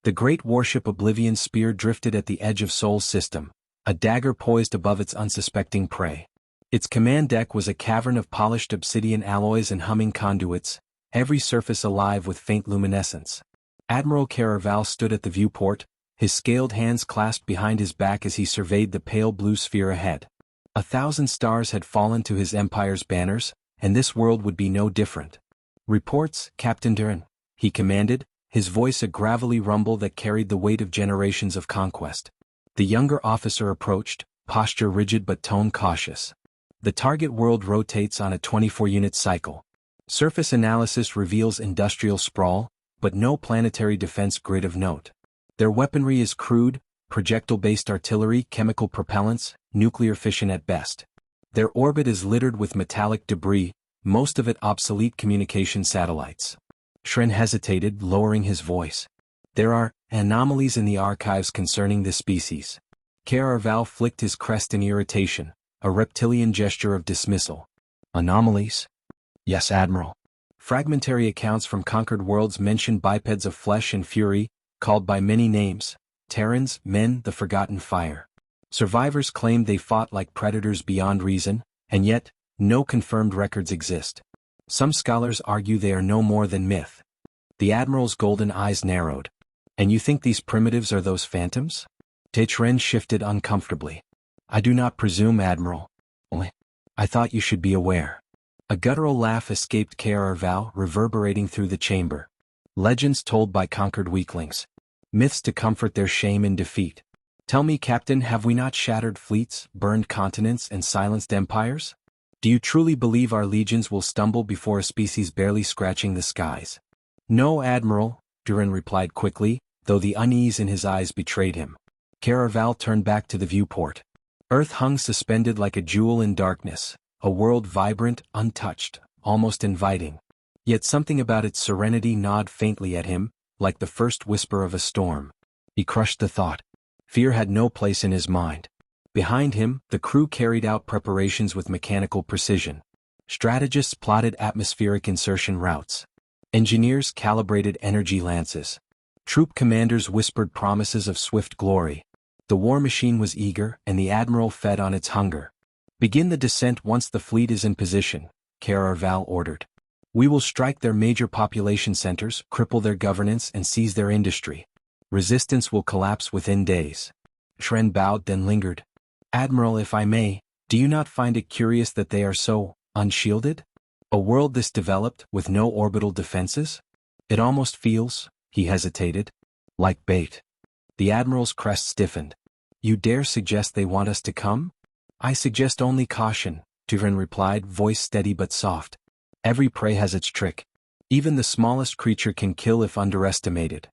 The great warship Oblivion's spear drifted at the edge of Sol's system, a dagger poised above its unsuspecting prey. Its command deck was a cavern of polished obsidian alloys and humming conduits, every surface alive with faint luminescence. Admiral Caraval stood at the viewport, his scaled hands clasped behind his back as he surveyed the pale blue sphere ahead. 1,000 stars had fallen to his empire's banners, and this world would be no different. "Reports, Captain Duran," he commanded, his voice a gravelly rumble that carried the weight of generations of conquest. The younger officer approached, posture rigid but tone cautious. "The target world rotates on a 24-unit cycle. Surface analysis reveals industrial sprawl, but no planetary defense grid of note. Their weaponry is crude, projectile-based artillery, chemical propellants, nuclear fission at best. Their orbit is littered with metallic debris, most of it obsolete communication satellites." Shren hesitated, lowering his voice. "There are anomalies in the archives concerning this species." Caraval flicked his crest in irritation, a reptilian gesture of dismissal. "Anomalies?" "Yes, Admiral. Fragmentary accounts from conquered worlds mention bipeds of flesh and fury, called by many names: Terrans, men, the Forgotten Fire. Survivors claim they fought like predators beyond reason, and yet, no confirmed records exist. Some scholars argue they are no more than myth." The Admiral's golden eyes narrowed. "And you think these primitives are those phantoms?" Techren shifted uncomfortably. "I do not presume, Admiral. Only, I thought you should be aware." A guttural laugh escaped Caraval, reverberating through the chamber. "Legends told by conquered weaklings. Myths to comfort their shame in defeat. Tell me, Captain, have we not shattered fleets, burned continents, and silenced empires? Do you truly believe our legions will stumble before a species barely scratching the skies?" "No, Admiral," Duran replied quickly, though the unease in his eyes betrayed him. Caraval turned back to the viewport. Earth hung suspended like a jewel in darkness, a world vibrant, untouched, almost inviting. Yet something about its serenity gnawed faintly at him, like the first whisper of a storm. He crushed the thought. Fear had no place in his mind. Behind him, the crew carried out preparations with mechanical precision. Strategists plotted atmospheric insertion routes. Engineers calibrated energy lances. Troop commanders whispered promises of swift glory. The war machine was eager, and the Admiral fed on its hunger. "Begin the descent once the fleet is in position," Caraval ordered. "We will strike their major population centers, cripple their governance, and seize their industry. Resistance will collapse within days." Shren bowed, then lingered. "Admiral, if I may, do you not find it curious that they are so unshielded? A world this developed, with no orbital defenses? It almost feels," he hesitated, "like bait." The Admiral's crest stiffened. "You dare suggest they want us to come?" "I suggest only caution," Duran replied, voice steady but soft. "Every prey has its trick. Even the smallest creature can kill if underestimated."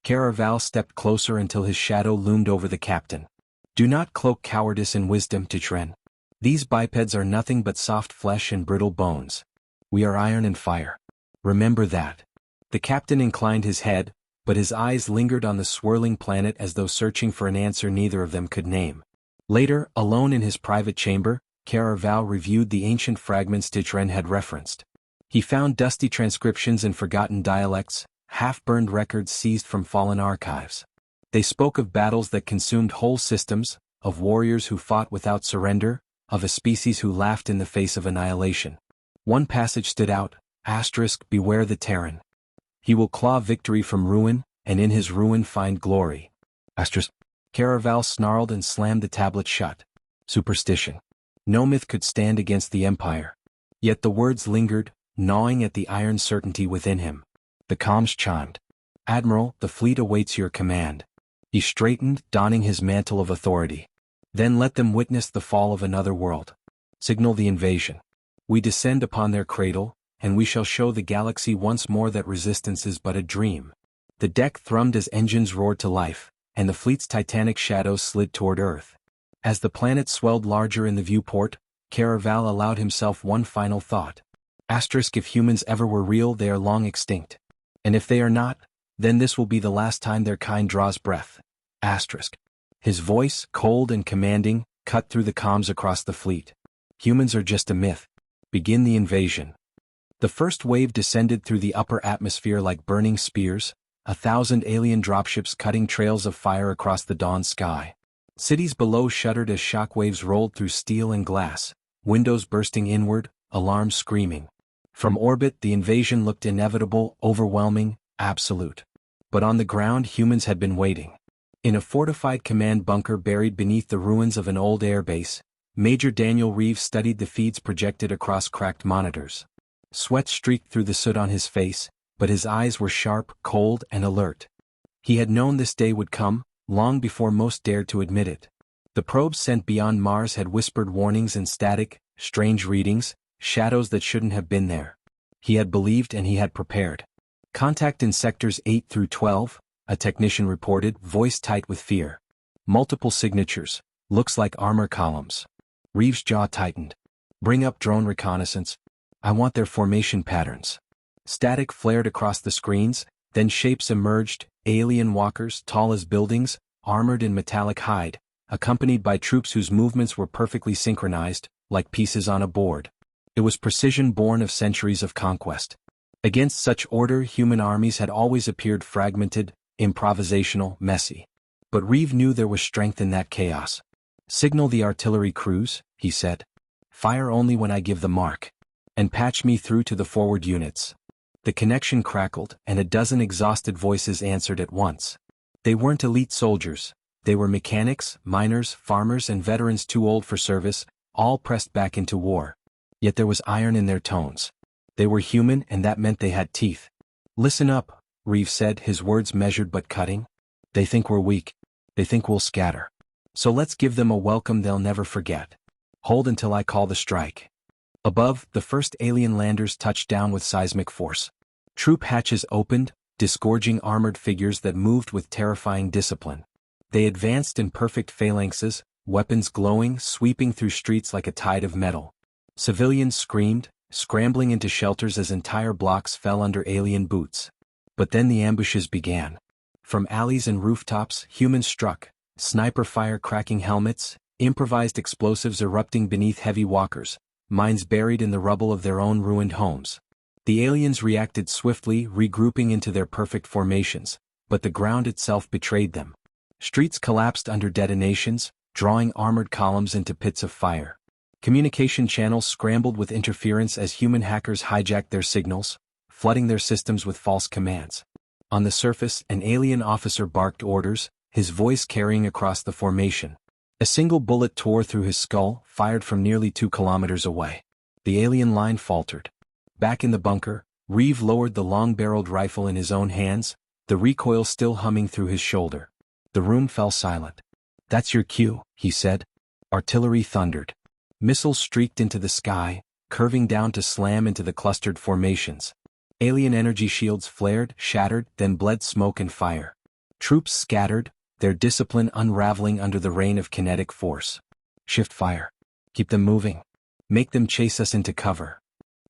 Caraval stepped closer until his shadow loomed over the captain. "Do not cloak cowardice in wisdom, Techren. These bipeds are nothing but soft flesh and brittle bones. We are iron and fire. Remember that." The captain inclined his head, but his eyes lingered on the swirling planet as though searching for an answer neither of them could name. Later, alone in his private chamber, Caraval reviewed the ancient fragments Techren had referenced. He found dusty transcriptions in forgotten dialects, half-burned records seized from fallen archives. They spoke of battles that consumed whole systems, of warriors who fought without surrender, of a species who laughed in the face of annihilation. One passage stood out, "Beware the Terran. He will claw victory from ruin, and in his ruin find glory." Caraval snarled and slammed the tablet shut. Superstition. No myth could stand against the Empire. Yet the words lingered, gnawing at the iron certainty within him. The comms chimed. "Admiral, the fleet awaits your command." He straightened, donning his mantle of authority. "Then let them witness the fall of another world. Signal the invasion. We descend upon their cradle, and we shall show the galaxy once more that resistance is but a dream." The deck thrummed as engines roared to life, and the fleet's titanic shadows slid toward Earth. As the planet swelled larger in the viewport, Caraval allowed himself one final thought. If humans ever were real, they are long extinct. And if they are not, then this will be the last time their kind draws breath. His voice, cold and commanding, cut through the comms across the fleet. "Humans are just a myth. Begin the invasion." The first wave descended through the upper atmosphere like burning spears, 1,000 alien dropships cutting trails of fire across the dawn sky. Cities below shuddered as shockwaves rolled through steel and glass, windows bursting inward, alarms screaming. From orbit the invasion looked inevitable, overwhelming, absolute. But on the ground humans had been waiting. In a fortified command bunker buried beneath the ruins of an old airbase, Major Daniel Reeve studied the feeds projected across cracked monitors. Sweat streaked through the soot on his face, but his eyes were sharp, cold, and alert. He had known this day would come, long before most dared to admit it. The probes sent beyond Mars had whispered warnings in static, strange readings, shadows that shouldn't have been there. He had believed and he had prepared. Contact in sectors 8 through 12, a technician reported, voice tight with fear. Multiple signatures, looks like armor columns. Reeve's jaw tightened. Bring up drone reconnaissance. I want their formation patterns. Static flared across the screens, then shapes emerged, alien walkers tall as buildings, armored in metallic hide, accompanied by troops whose movements were perfectly synchronized, like pieces on a board. It was precision born of centuries of conquest. Against such order human armies had always appeared fragmented, improvisational, messy. But Reeve knew there was strength in that chaos. Signal the artillery crews, he said. Fire only when I give the mark. And patch me through to the forward units. The connection crackled, and a dozen exhausted voices answered at once. They weren't elite soldiers. They were mechanics, miners, farmers, and veterans too old for service, all pressed back into war. Yet there was iron in their tones. They were human, and that meant they had teeth. Listen up, Reeve said, his words measured but cutting. They think we're weak. They think we'll scatter. So let's give them a welcome they'll never forget. Hold until I call the strike. Above, the first alien landers touched down with seismic force. Troop hatches opened, disgorging armored figures that moved with terrifying discipline. They advanced in perfect phalanxes, weapons glowing, sweeping through streets like a tide of metal. Civilians screamed, scrambling into shelters as entire blocks fell under alien boots. But then the ambushes began. From alleys and rooftops, humans struck, sniper fire cracking helmets, improvised explosives erupting beneath heavy walkers, mines buried in the rubble of their own ruined homes. The aliens reacted swiftly, regrouping into their perfect formations, but the ground itself betrayed them. Streets collapsed under detonations, drawing armored columns into pits of fire. Communication channels scrambled with interference as human hackers hijacked their signals, flooding their systems with false commands. On the surface, an alien officer barked orders, his voice carrying across the formation. A single bullet tore through his skull, fired from nearly 2 kilometers away. The alien line faltered. Back in the bunker, Reeve lowered the long-barreled rifle in his own hands, the recoil still humming through his shoulder. The room fell silent. That's your cue, he said. Artillery thundered. Missiles streaked into the sky, curving down to slam into the clustered formations. Alien energy shields flared, shattered, then bled smoke and fire. Troops scattered, their discipline unraveling under the rain of kinetic force. Shift fire. Keep them moving. Make them chase us into cover.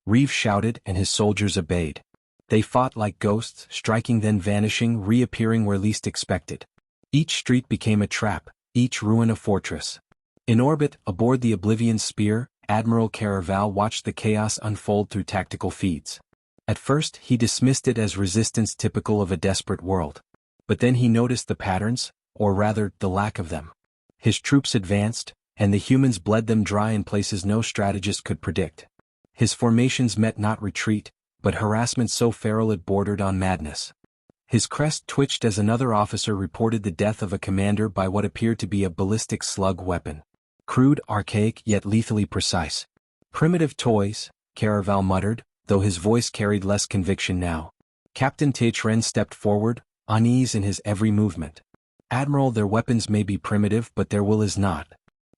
Reeve shouted, and his soldiers obeyed. They fought like ghosts, striking then vanishing, reappearing where least expected. Each street became a trap, each ruin a fortress. In orbit, aboard the Oblivion Spear, Admiral Caraval watched the chaos unfold through tactical feeds. At first, he dismissed it as resistance typical of a desperate world. But then he noticed the patterns, or rather, the lack of them. His troops advanced, and the humans bled them dry in places no strategist could predict. His formations met not retreat, but harassment so feral it bordered on madness. His crest twitched as another officer reported the death of a commander by what appeared to be a ballistic slug weapon. Crude, archaic, yet lethally precise. Primitive toys, Caraval muttered, though his voice carried less conviction now. Captain Tatren stepped forward, unease in his every movement. Admiral, their weapons may be primitive, but their will is not.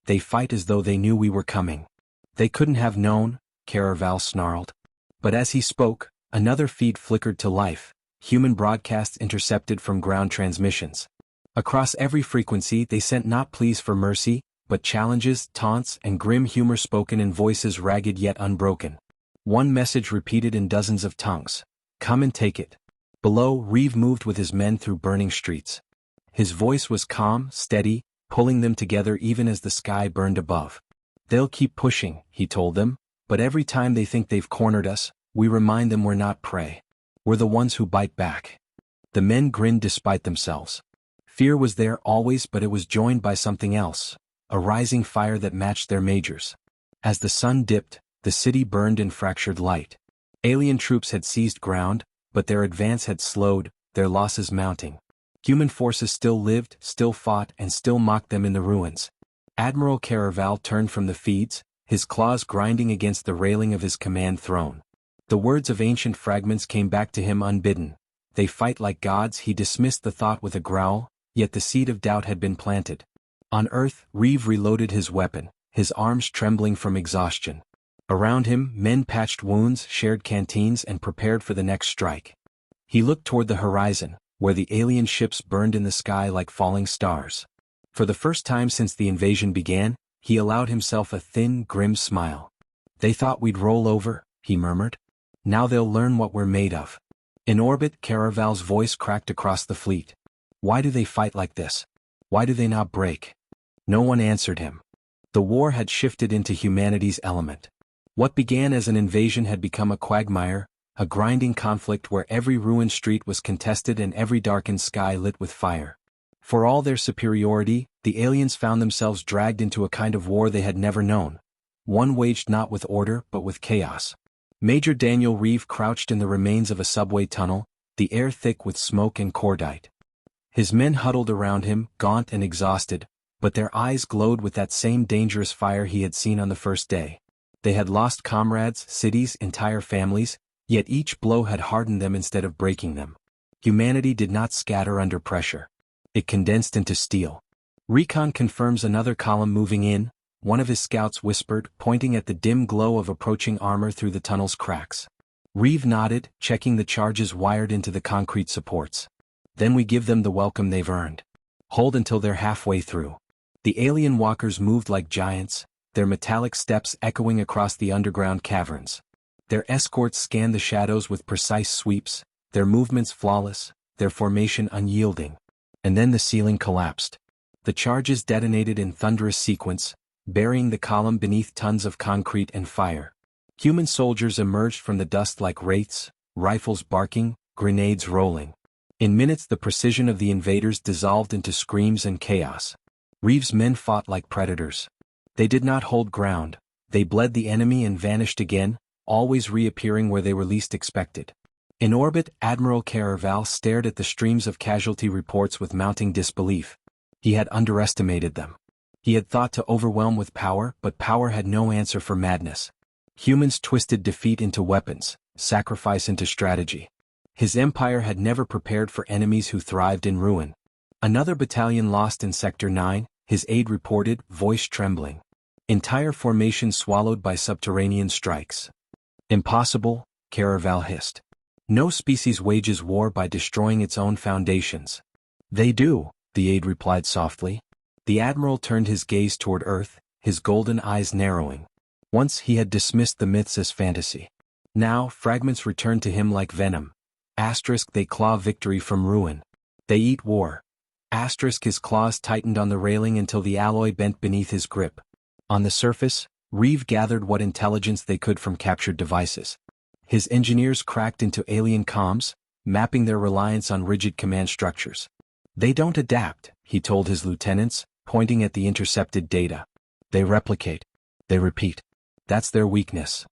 They fight as though they knew we were coming. They couldn't have known, Caraval snarled. But as he spoke, another feed flickered to life, human broadcasts intercepted from ground transmissions. Across every frequency they sent not pleas for mercy, but challenges, taunts, and grim humor spoken in voices ragged yet unbroken. One message repeated in dozens of tongues. Come and take it. Below, Reeve moved with his men through burning streets. His voice was calm, steady, pulling them together even as the sky burned above. They'll keep pushing, he told them, but every time they think they've cornered us, we remind them we're not prey. We're the ones who bite back. The men grinned despite themselves. Fear was there always, but it was joined by something else, a rising fire that matched their majors. As the sun dipped, the city burned in fractured light. Alien troops had seized ground, but their advance had slowed, their losses mounting. Human forces still lived, still fought, and still mocked them in the ruins. Admiral Caraval turned from the feeds, his claws grinding against the railing of his command throne. The words of ancient fragments came back to him unbidden. They fight like gods. He dismissed the thought with a growl, yet the seed of doubt had been planted. On Earth, Reeve reloaded his weapon, his arms trembling from exhaustion. Around him, men patched wounds, shared canteens, and prepared for the next strike. He looked toward the horizon, where the alien ships burned in the sky like falling stars. For the first time since the invasion began, he allowed himself a thin, grim smile. "They thought we'd roll over," he murmured. "Now they'll learn what we're made of." In orbit, Caraval's voice cracked across the fleet. "Why do they fight like this? Why do they not break?" No one answered him. The war had shifted into humanity's element. What began as an invasion had become a quagmire, a grinding conflict where every ruined street was contested and every darkened sky lit with fire. For all their superiority, the aliens found themselves dragged into a kind of war they had never known. One waged not with order but with chaos. Major Daniel Reeve crouched in the remains of a subway tunnel, the air thick with smoke and cordite. His men huddled around him, gaunt and exhausted, but their eyes glowed with that same dangerous fire he had seen on the first day. They had lost comrades, cities, entire families, yet each blow had hardened them instead of breaking them. Humanity did not scatter under pressure. It condensed into steel. "Recon confirms another column moving in," one of his scouts whispered, pointing at the dim glow of approaching armor through the tunnel's cracks. Reeve nodded, checking the charges wired into the concrete supports. "Then we give them the welcome they've earned. Hold until they're halfway through." The alien walkers moved like giants, their metallic steps echoing across the underground caverns. Their escorts scanned the shadows with precise sweeps, their movements flawless, their formation unyielding. And then the ceiling collapsed. The charges detonated in thunderous sequence, burying the column beneath tons of concrete and fire. Human soldiers emerged from the dust like wraiths, rifles barking, grenades rolling. In minutes the precision of the invaders dissolved into screams and chaos. Reeve's men fought like predators. They did not hold ground, they bled the enemy and vanished again, always reappearing where they were least expected. In orbit, Admiral Caraval stared at the streams of casualty reports with mounting disbelief. He had underestimated them. He had thought to overwhelm with power, but power had no answer for madness. Humans twisted defeat into weapons, sacrifice into strategy. His empire had never prepared for enemies who thrived in ruin. Another battalion lost in Sector 9, his aide reported, voice trembling. Entire formation swallowed by subterranean strikes. "Impossible," Caraval hissed. "No species wages war by destroying its own foundations." "They do," the aide replied softly. The Admiral turned his gaze toward Earth, his golden eyes narrowing. Once he had dismissed the myths as fantasy. Now fragments returned to him like venom. Asterisk, they claw victory from ruin. They eat war. Asterisk, his claws tightened on the railing until the alloy bent beneath his grip. On the surface, Reeve gathered what intelligence they could from captured devices. His engineers cracked into alien comms, mapping their reliance on rigid command structures. "They don't adapt," he told his lieutenants, pointing at the intercepted data. "They replicate. They repeat. That's their weakness."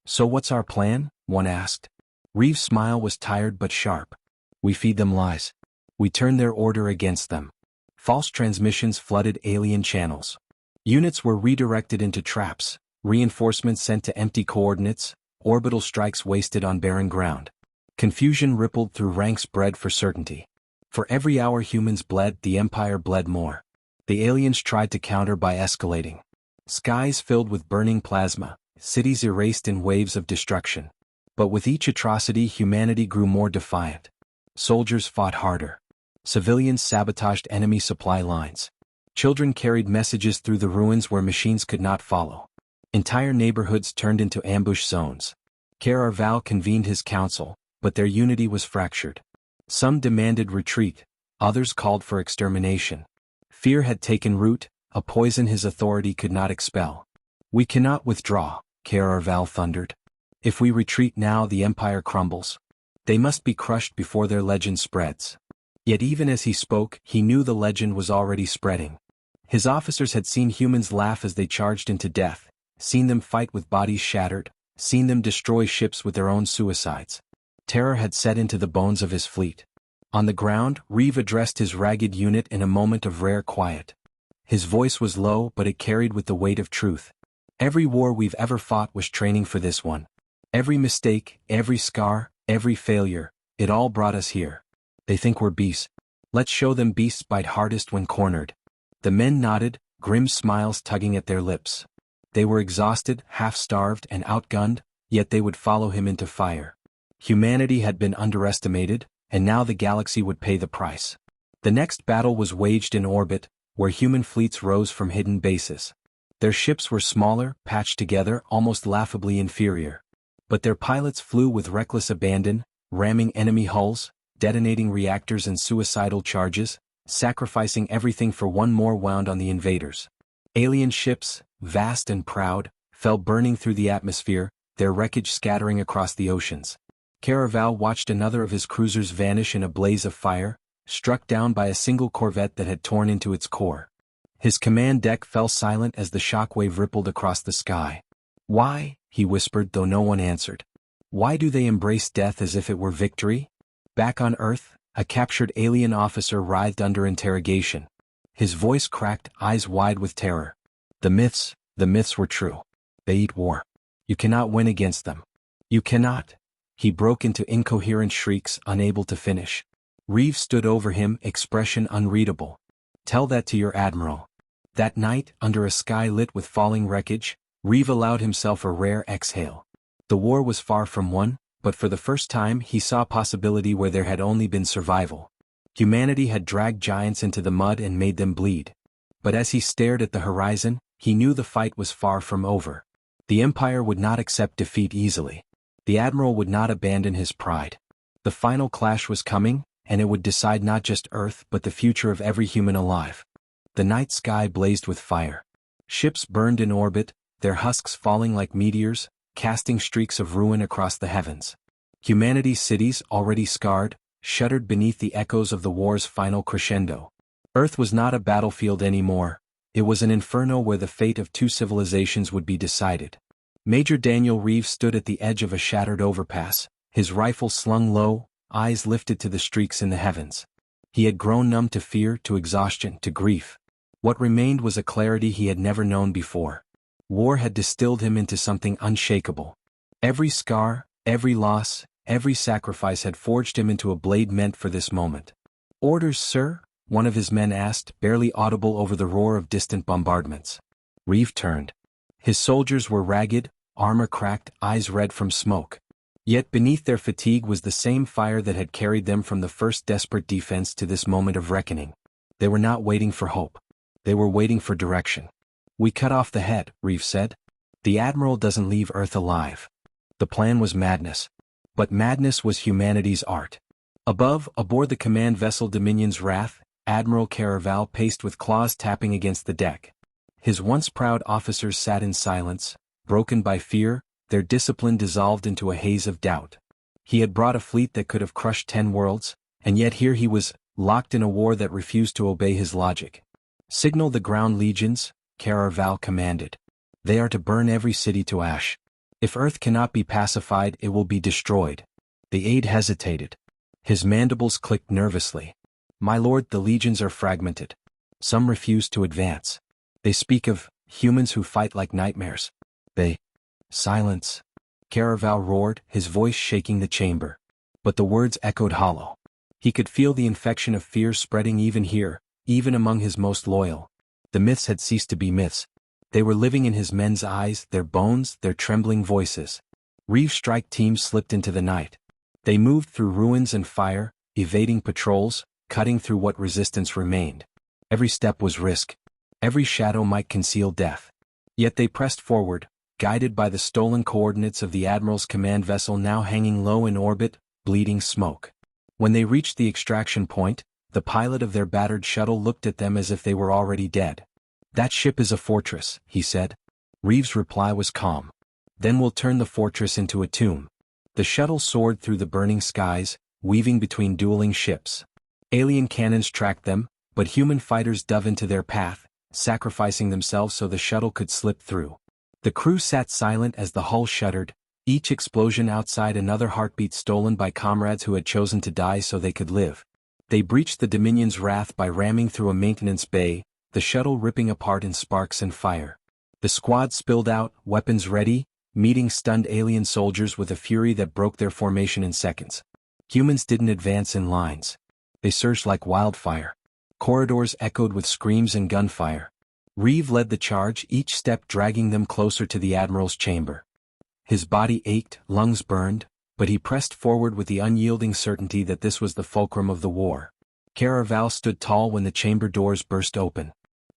"So what's our plan?" one asked. Reeve's smile was tired but sharp. "We feed them lies. We turn their order against them." False transmissions flooded alien channels. Units were redirected into traps, reinforcements sent to empty coordinates, orbital strikes wasted on barren ground. Confusion rippled through ranks bred for certainty. For every hour humans bled, the Empire bled more. The aliens tried to counter by escalating. Skies filled with burning plasma, cities erased in waves of destruction. But with each atrocity humanity grew more defiant. Soldiers fought harder. Civilians sabotaged enemy supply lines. Children carried messages through the ruins where machines could not follow. Entire neighborhoods turned into ambush zones. Caraval convened his council, but their unity was fractured. Some demanded retreat, others called for extermination. Fear had taken root, a poison his authority could not expel. "We cannot withdraw," Caraval thundered. "If we retreat now the Empire crumbles." They must be crushed before their legend spreads. Yet even as he spoke, he knew the legend was already spreading. His officers had seen humans laugh as they charged into death, seen them fight with bodies shattered, seen them destroy ships with their own suicides. Terror had set into the bones of his fleet. On the ground, Reeve addressed his ragged unit in a moment of rare quiet. His voice was low, but it carried with the weight of truth. Every war we've ever fought was training for this one. Every mistake, every scar, every failure, it all brought us here. They think we're beasts. Let's show them beasts bite hardest when cornered. The men nodded, grim smiles tugging at their lips. They were exhausted, half-starved, and outgunned, yet they would follow him into fire. Humanity had been underestimated, and now the galaxy would pay the price. The next battle was waged in orbit, where human fleets rose from hidden bases. Their ships were smaller, patched together, almost laughably inferior. But their pilots flew with reckless abandon, ramming enemy hulls, detonating reactors and suicidal charges, sacrificing everything for one more wound on the invaders. Alien ships, vast and proud, fell burning through the atmosphere, their wreckage scattering across the oceans. Caraval watched another of his cruisers vanish in a blaze of fire, struck down by a single corvette that had torn into its core. His command deck fell silent as the shockwave rippled across the sky. "Why?" he whispered, though no one answered. "Why do they embrace death as if it were victory?" Back on Earth, a captured alien officer writhed under interrogation. His voice cracked, eyes wide with terror. The myths were true. They eat war. You cannot win against them. You cannot." He broke into incoherent shrieks, unable to finish. Reeve stood over him, expression unreadable. "Tell that to your Admiral." That night, under a sky lit with falling wreckage, Reeve allowed himself a rare exhale. The war was far from won, but for the first time he saw possibility where there had only been survival. Humanity had dragged giants into the mud and made them bleed. But as he stared at the horizon, he knew the fight was far from over. The Empire would not accept defeat easily. The Admiral would not abandon his pride. The final clash was coming, and it would decide not just Earth but the future of every human alive. The night sky blazed with fire. Ships burned in orbit, their husks falling like meteors, casting streaks of ruin across the heavens. Humanity's cities, already scarred, shuddered beneath the echoes of the war's final crescendo. Earth was not a battlefield anymore. It was an inferno where the fate of two civilizations would be decided. Major Daniel Reeve stood at the edge of a shattered overpass, his rifle slung low, eyes lifted to the streaks in the heavens. He had grown numb to fear, to exhaustion, to grief. What remained was a clarity he had never known before. War had distilled him into something unshakable. Every scar, every loss, every sacrifice had forged him into a blade meant for this moment. "Orders, sir?" one of his men asked, barely audible over the roar of distant bombardments. Reeve turned. His soldiers were ragged, armor cracked, eyes red from smoke. Yet beneath their fatigue was the same fire that had carried them from the first desperate defense to this moment of reckoning. They were not waiting for hope. They were waiting for direction. "We cut off the head," Reeve said. "The Admiral doesn't leave Earth alive." The plan was madness. But madness was humanity's art. Above, aboard the command vessel Dominion's Wrath, Admiral Caraval paced with claws tapping against the deck. His once proud officers sat in silence, broken by fear, their discipline dissolved into a haze of doubt. He had brought a fleet that could have crushed 10 worlds, and yet here he was, locked in a war that refused to obey his logic. "Signal the ground legions," Caraval commanded. "They are to burn every city to ash. If Earth cannot be pacified, it will be destroyed." The aide hesitated. His mandibles clicked nervously. "My lord, the legions are fragmented. Some refuse to advance. They speak of humans who fight like nightmares. They—" "Silence!" Caraval roared, his voice shaking the chamber. But the words echoed hollow. He could feel the infection of fear spreading even here, even among his most loyal. The myths had ceased to be myths. They were living in his men's eyes, their bones, their trembling voices. Reeve's strike team slipped into the night. They moved through ruins and fire, evading patrols, cutting through what resistance remained. Every step was risk. Every shadow might conceal death. Yet they pressed forward, guided by the stolen coordinates of the Admiral's command vessel now hanging low in orbit, bleeding smoke. When they reached the extraction point, the pilot of their battered shuttle looked at them as if they were already dead. "That ship is a fortress," he said. Reeve's reply was calm. "Then we'll turn the fortress into a tomb." The The shuttle soared through the burning skies, weaving between dueling ships. Alien cannons tracked them, but human fighters dove into their path, sacrificing themselves so the shuttle could slip through. The crew sat silent as the hull shuddered, each explosion outside another heartbeat stolen by comrades who had chosen to die so they could live. They breached the Dominion's wrath by ramming through a maintenance bay, the shuttle ripping apart in sparks and fire. The squad spilled out, weapons ready, meeting stunned alien soldiers with a fury that broke their formation in seconds. Humans didn't advance in lines. They surged like wildfire. Corridors echoed with screams and gunfire. Reeve led the charge, each step dragging them closer to the Admiral's chamber. His body ached, lungs burned, but he pressed forward with the unyielding certainty that this was the fulcrum of the war. Caraval stood tall when the chamber doors burst open.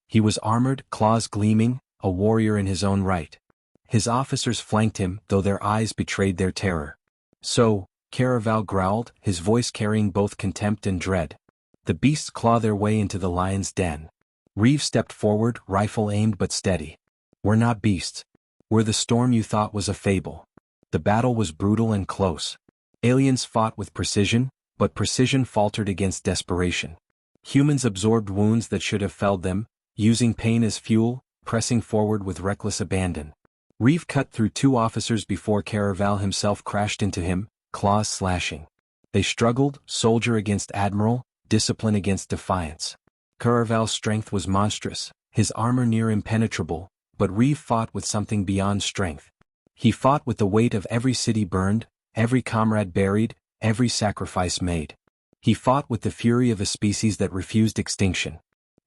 He was armored, claws gleaming, a warrior in his own right. His officers flanked him, though their eyes betrayed their terror. "So," Caraval growled, his voice carrying both contempt and dread. "The beasts claw their way into the lion's den." Reeve stepped forward, rifle aimed but steady. "We're not beasts. We're the storm you thought was a fable." The battle was brutal and close. Aliens fought with precision, but precision faltered against desperation. Humans absorbed wounds that should have felled them, using pain as fuel, pressing forward with reckless abandon. Reeve cut through two officers before Caraval himself crashed into him, claws slashing. They struggled, soldier against admiral, discipline against defiance. Caraval's strength was monstrous, his armor near impenetrable, but Reeve fought with something beyond strength. He fought with the weight of every city burned, every comrade buried, every sacrifice made. He fought with the fury of a species that refused extinction.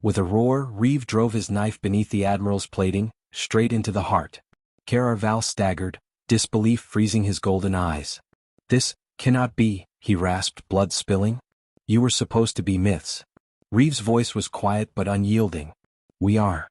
With a roar, Reeve drove his knife beneath the Admiral's plating, straight into the heart. Caraval staggered, disbelief freezing his golden eyes. "This cannot be," he rasped, blood spilling. "You were supposed to be myths." Reeve's voice was quiet but unyielding. "We are."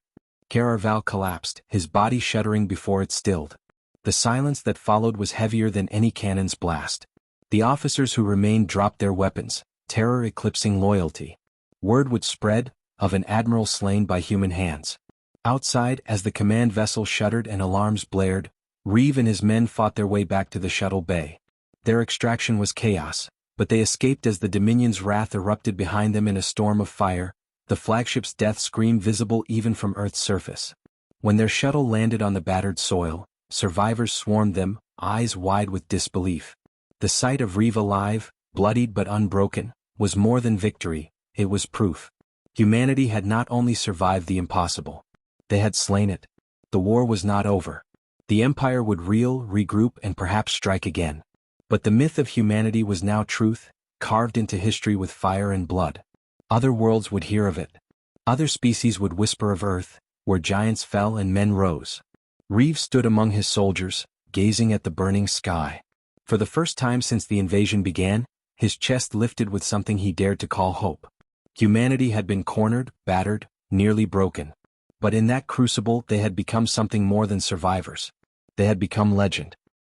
Caraval collapsed, his body shuddering before it stilled. The silence that followed was heavier than any cannon's blast. The officers who remained dropped their weapons, terror eclipsing loyalty. Word would spread, of an admiral slain by human hands. Outside, as the command vessel shuddered and alarms blared, Reeve and his men fought their way back to the shuttle bay. Their extraction was chaos, but they escaped as the Dominion's wrath erupted behind them in a storm of fire, the flagship's death scream visible even from Earth's surface. When their shuttle landed on the battered soil, survivors swarmed them, eyes wide with disbelief. The sight of Reeve alive, bloodied but unbroken, was more than victory, it was proof. Humanity had not only survived the impossible. They had slain it. The war was not over. The Empire would reel, regroup and perhaps strike again. But the myth of humanity was now truth, carved into history with fire and blood. Other worlds would hear of it. Other species would whisper of Earth, where giants fell and men rose. Reeve stood among his soldiers, gazing at the burning sky. For the first time since the invasion began, his chest lifted with something he dared to call hope. Humanity had been cornered, battered, nearly broken. But in that crucible they had become something more than survivors. They had become legend.